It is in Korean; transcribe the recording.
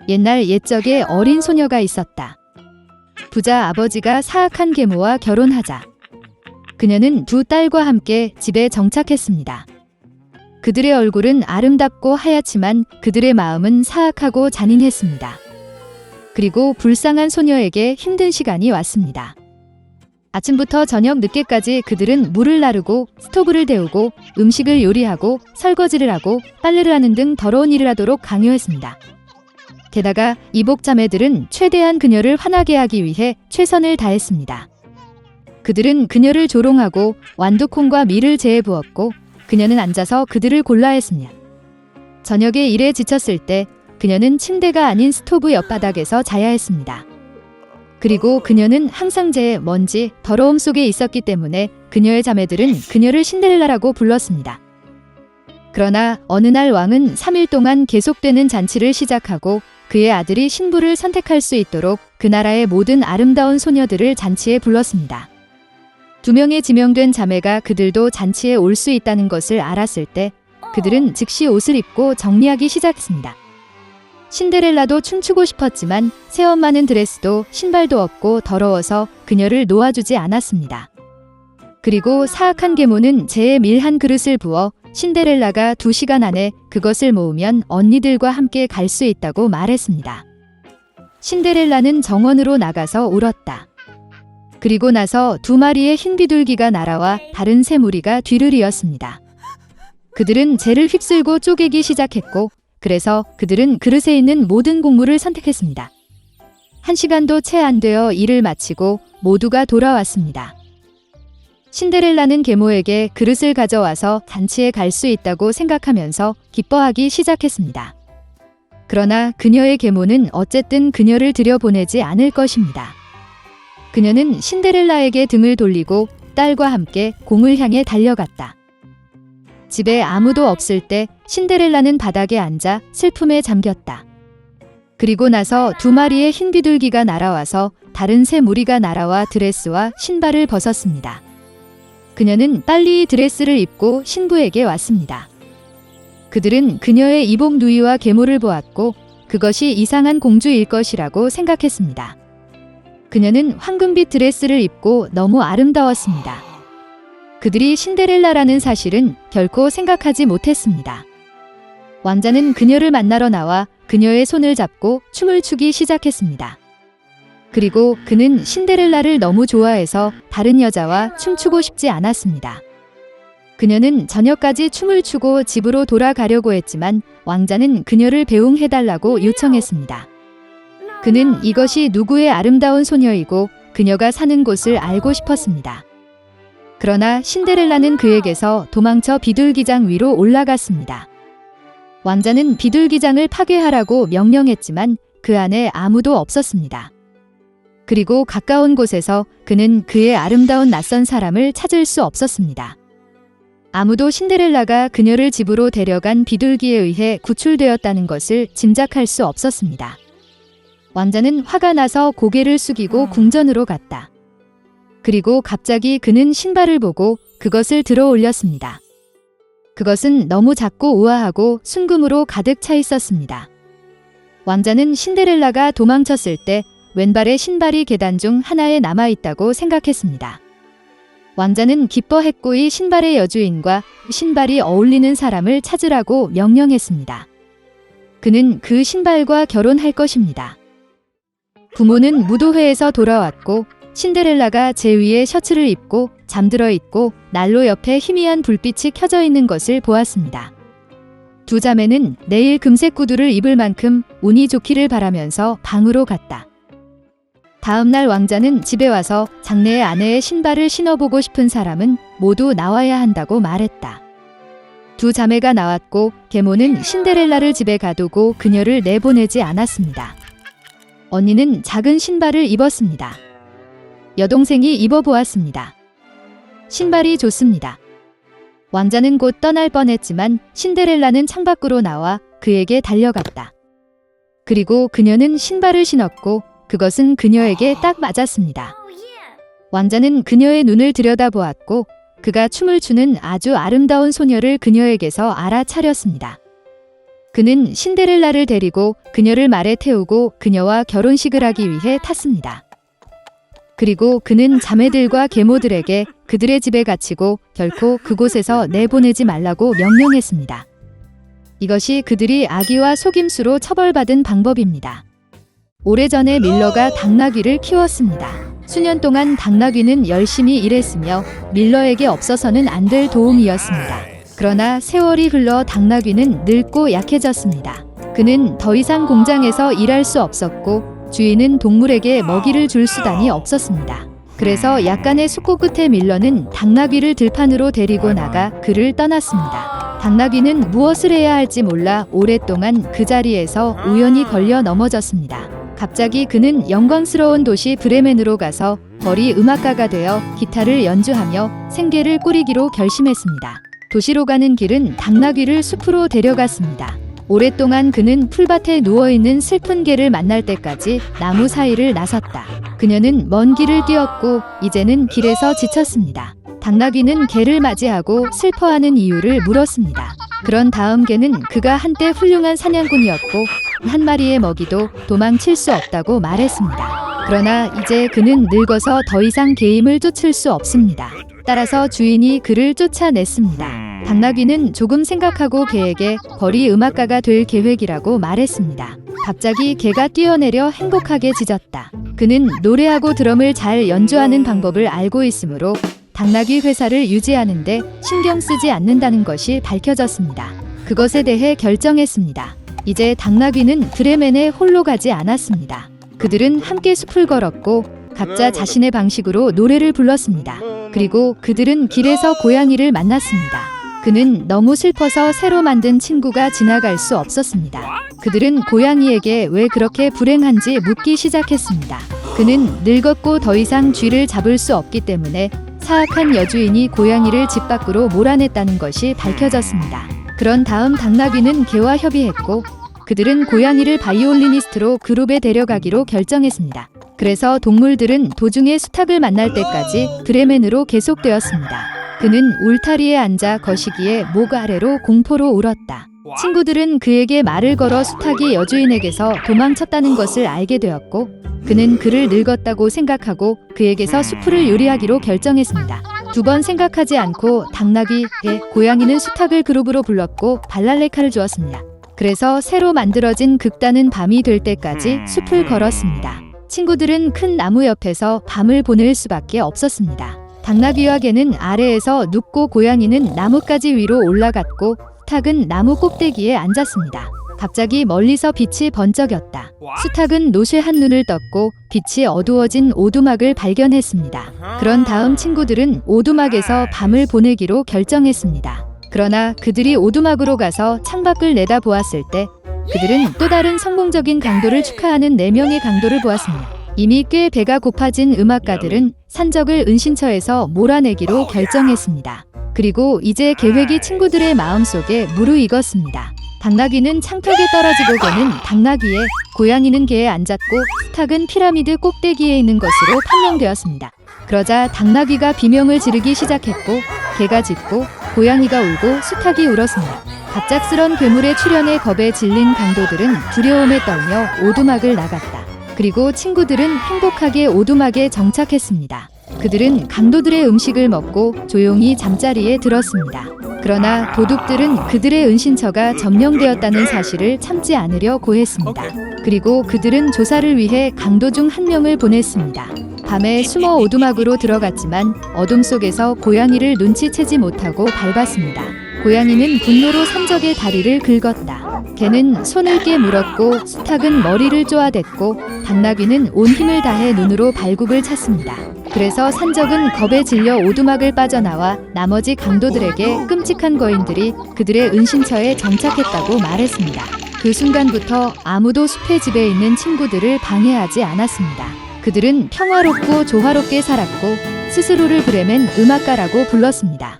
옛날 옛적에 어린 소녀가 있었다. 부자 아버지가 사악한 계모와 결혼하자 그녀는 두 딸과 함께 집에 정착했습니다. 그들의 얼굴은 아름답고 하얗지만 그들의 마음은 사악하고 잔인했습니다. 그리고 불쌍한 소녀에게 힘든 시간이 왔습니다. 아침부터 저녁 늦게까지 그들은 물을 나르고 스토브를 데우고 음식을 요리하고 설거지를 하고 빨래를 하는 등 더러운 일을 하도록 강요했습니다. 게다가 이복 자매들은 최대한 그녀를 화나게 하기 위해 최선을 다했습니다. 그들은 그녀를 조롱하고 완두콩과 밀을 재에 부었고 그녀는 앉아서 그들을 골라했습니다. 저녁에 일에 지쳤을 때 그녀는 침대가 아닌 스토브 옆바닥에서 자야 했습니다. 그리고 그녀는 항상 재에 먼지, 더러움 속에 있었기 때문에 그녀의 자매들은 그녀를 신데렐라라고 불렀습니다. 그러나 어느 날 왕은 3일 동안 계속되는 잔치를 시작하고 그의 아들이 신부를 선택할 수 있도록 그 나라의 모든 아름다운 소녀들을 잔치에 불렀습니다. 2명의 지명된 자매가 그들도 잔치에 올 수 있다는 것을 알았을 때 그들은 즉시 옷을 입고 정리하기 시작했습니다. 신데렐라도 춤추고 싶었지만 새엄마는 드레스도 신발도 없고 더러워서 그녀를 놓아주지 않았습니다. 그리고 사악한 계모는 재에 밀 한 그릇을 부어 신데렐라가 2시간 안에 그것을 모으면 언니들과 함께 갈 수 있다고 말했습니다. 신데렐라는 정원으로 나가서 울었다. 그리고 나서 2마리의 흰 비둘기가 날아와 다른 새 무리가 뒤를 이었습니다. 그들은 재를 휩쓸고 쪼개기 시작했고 그래서 그들은 그릇에 있는 모든 곡물을 선택했습니다. 1시간도 채 안 되어 일을 마치고 모두가 돌아왔습니다. 신데렐라는 계모에게 그릇을 가져와서 잔치에 갈 수 있다고 생각하면서 기뻐하기 시작했습니다. 그러나 그녀의 계모는 어쨌든 그녀를 들여보내지 않을 것입니다. 그녀는 신데렐라에게 등을 돌리고 딸과 함께 공을 향해 달려갔다. 집에 아무도 없을 때 신데렐라는 바닥에 앉아 슬픔에 잠겼다. 그리고 나서 2마리의 흰 비둘기가 날아와서 다른 새 무리가 날아와 드레스와 신발을 벗었습니다. 그녀는 빨리 드레스를 입고 신부에게 왔습니다. 그들은 그녀의 이복 누이와 계모를 보았고 그것이 이상한 공주일 것이라고 생각했습니다. 그녀는 황금빛 드레스를 입고 너무 아름다웠습니다. 그들이 신데렐라라는 사실은 결코 생각하지 못했습니다. 왕자는 그녀를 만나러 나와 그녀의 손을 잡고 춤을 추기 시작했습니다. 그리고 그는 신데렐라를 너무 좋아해서 다른 여자와 춤추고 싶지 않았습니다. 그녀는 저녁까지 춤을 추고 집으로 돌아가려고 했지만 왕자는 그녀를 배웅해달라고 요청했습니다. 그는 이것이 누구의 아름다운 소녀이고 그녀가 사는 곳을 알고 싶었습니다. 그러나 신데렐라는 그에게서 도망쳐 비둘기장 위로 올라갔습니다. 왕자는 비둘기장을 파괴하라고 명령했지만 그 안에 아무도 없었습니다. 그리고 가까운 곳에서 그는 그의 아름다운 낯선 사람을 찾을 수 없었습니다. 아무도 신데렐라가 그녀를 집으로 데려간 비둘기에 의해 구출되었다는 것을 짐작할 수 없었습니다. 왕자는 화가 나서 고개를 숙이고 궁전으로 갔다. 그리고 갑자기 그는 신발을 보고 그것을 들어 올렸습니다. 그것은 너무 작고 우아하고 순금으로 가득 차 있었습니다. 왕자는 신데렐라가 도망쳤을 때 왼발의 신발이 계단 중 하나에 남아있다고 생각했습니다. 왕자는 기뻐했고 이 신발의 여주인과 신발이 어울리는 사람을 찾으라고 명령했습니다. 그는 그 신발과 결혼할 것입니다. 부모는 무도회에서 돌아왔고 신데렐라가 제 위에 셔츠를 입고 잠들어 있고 난로 옆에 희미한 불빛이 켜져 있는 것을 보았습니다. 2 자매는 내일 금색 구두를 입을 만큼 운이 좋기를 바라면서 방으로 갔다. 다음 날 왕자는 집에 와서 장래의 아내의 신발을 신어보고 싶은 사람은 모두 나와야 한다고 말했다. 2 자매가 나왔고 계모는 신데렐라를 집에 가두고 그녀를 내보내지 않았습니다. 언니는 작은 신발을 입었습니다. 여동생이 입어보았습니다. 신발이 좋습니다. 왕자는 곧 떠날 뻔했지만 신데렐라는 창밖으로 나와 그에게 달려갔다. 그리고 그녀는 신발을 신었고 그것은 그녀에게 딱 맞았습니다. 왕자는 그녀의 눈을 들여다보았고 그가 춤을 추는 아주 아름다운 소녀를 그녀에게서 알아차렸습니다. 그는 신데렐라를 데리고 그녀를 말에 태우고 그녀와 결혼식을 하기 위해 탔습니다. 그리고 그는 자매들과 계모들에게 그들의 집에 갇히고 결코 그곳에서 내보내지 말라고 명령했습니다. 이것이 그들이 악의와 속임수로 처벌받은 방법입니다. 오래전에 밀러가 당나귀를 키웠습니다. 수년 동안 당나귀는 열심히 일했으며 밀러에게 없어서는 안 될 도움이었습니다. 그러나 세월이 흘러 당나귀는 늙고 약해졌습니다. 그는 더 이상 공장에서 일할 수 없었고 주인은 동물에게 먹이를 줄 수단이 없었습니다. 그래서 약간의 숙고 끝에 밀러는 당나귀를 들판으로 데리고 나가 그를 떠났습니다. 당나귀는 무엇을 해야 할지 몰라 오랫동안 그 자리에서 우연히 걸려 넘어졌습니다. 갑자기 그는 영광스러운 도시 브레멘으로 가서 거리 음악가가 되어 기타를 연주하며 생계를 꾸리기로 결심했습니다. 도시로 가는 길은 당나귀를 숲으로 데려갔습니다. 오랫동안 그는 풀밭에 누워있는 슬픈 개를 만날 때까지 나무 사이를 나섰다. 그녀는 먼 길을 뛰었고 이제는 길에서 지쳤습니다. 당나귀는 개를 맞이하고 슬퍼하는 이유를 물었습니다. 그런 다음 개는 그가 한때 훌륭한 사냥꾼이었고 한 마리의 먹이도 도망칠 수 없다고 말했습니다. 그러나 이제 그는 늙어서 더 이상 개임을 쫓을 수 없습니다. 따라서 주인이 그를 쫓아냈습니다. 당나귀는 조금 생각하고 개에게 거리 음악가가 될 계획이라고 말했습니다. 갑자기 개가 뛰어내려 행복하게 짖었다. 그는 노래하고 드럼을 잘 연주하는 방법을 알고 있으므로 당나귀 회사를 유지하는데 신경 쓰지 않는다는 것이 밝혀졌습니다. 그것에 대해 결정했습니다. 이제 당나귀는 브레멘에 홀로 가지 않았습니다. 그들은 함께 숲을 걸었고 각자 자신의 방식으로 노래를 불렀습니다. 그리고 그들은 길에서 고양이를 만났습니다. 그는 너무 슬퍼서 새로 만든 친구가 지나갈 수 없었습니다. 그들은 고양이에게 왜 그렇게 불행한지 묻기 시작했습니다. 그는 늙었고 더 이상 쥐를 잡을 수 없기 때문에 사악한 여주인이 고양이를 집 밖으로 몰아냈다는 것이 밝혀졌습니다. 그런 다음 당나귀는 개와 협의했고 그들은 고양이를 바이올리니스트로 그룹에 데려가기로 결정했습니다. 그래서 동물들은 도중에 수탉을 만날 때까지 브레멘으로 계속되었습니다. 그는 울타리에 앉아 거시기에 목 아래로 공포로 울었다. 친구들은 그에게 말을 걸어 수탉이 여주인에게서 도망쳤다는 것을 알게 되었고 그는 그를 늙었다고 생각하고 그에게서 수프를 요리하기로 결정했습니다. 두 번 생각하지 않고 당나귀, 개, 고양이는 수탉을 그룹으로 불렀고 발랄레카를 주었습니다. 그래서 새로 만들어진 극단은 밤이 될 때까지 숲을 걸었습니다. 친구들은 큰 나무 옆에서 밤을 보낼 수밖에 없었습니다. 당나귀와 개는 아래에서 눕고 고양이는 나뭇가지 위로 올라갔고 수탉은 나무 꼭대기에 앉았습니다. 갑자기 멀리서 빛이 번쩍였다. 수탉은 노쇠 한눈을 떴고 빛이 어두워진 오두막을 발견했습니다. 그런 다음 친구들은 오두막에서 밤을 보내기로 결정했습니다. 그러나 그들이 오두막으로 가서 창밖을 내다보았을 때 그들은 또 다른 성공적인 강도를 축하하는 4명의 강도를 보았습니다. 이미 꽤 배가 고파진 음악가들은 산적을 은신처에서 몰아내기로 결정했습니다. 그리고 이제 계획이 친구들의 마음속에 무르익었습니다. 당나귀는 창턱에 떨어지고 개는 당나귀에, 고양이는 개에 앉았고 수탉은 피라미드 꼭대기에 있는 것으로 판명되었습니다. 그러자 당나귀가 비명을 지르기 시작했고 개가 짖고 고양이가 울고 수탉이 울었습니다. 갑작스런 괴물의 출현에 겁에 질린 강도들은 두려움에 떨며 오두막을 나갔다. 그리고 친구들은 행복하게 오두막에 정착했습니다. 그들은 강도들의 음식을 먹고 조용히 잠자리에 들었습니다. 그러나 도둑들은 그들의 은신처가 점령되었다는 사실을 참지 않으려 고했습니다. 그리고 그들은 조사를 위해 강도 중 한 명을 보냈습니다. 밤에 숨어 오두막으로 들어갔지만 어둠 속에서 고양이를 눈치채지 못하고 밟았습니다. 고양이는 분노로 산적의 다리를 긁었다. 개는 손을 깨물었고 수탉은 머리를 쪼아댔고 당나귀는 온 힘을 다해 눈으로 발굽을 찼습니다. 그래서 산적은 겁에 질려 오두막을 빠져나와 나머지 강도들에게 끔찍한 거인들이 그들의 은신처에 정착했다고 말했습니다. 그 순간부터 아무도 숲의 집에 있는 친구들을 방해하지 않았습니다. 그들은 평화롭고 조화롭게 살았고 스스로를 브레멘 음악가라고 불렀습니다.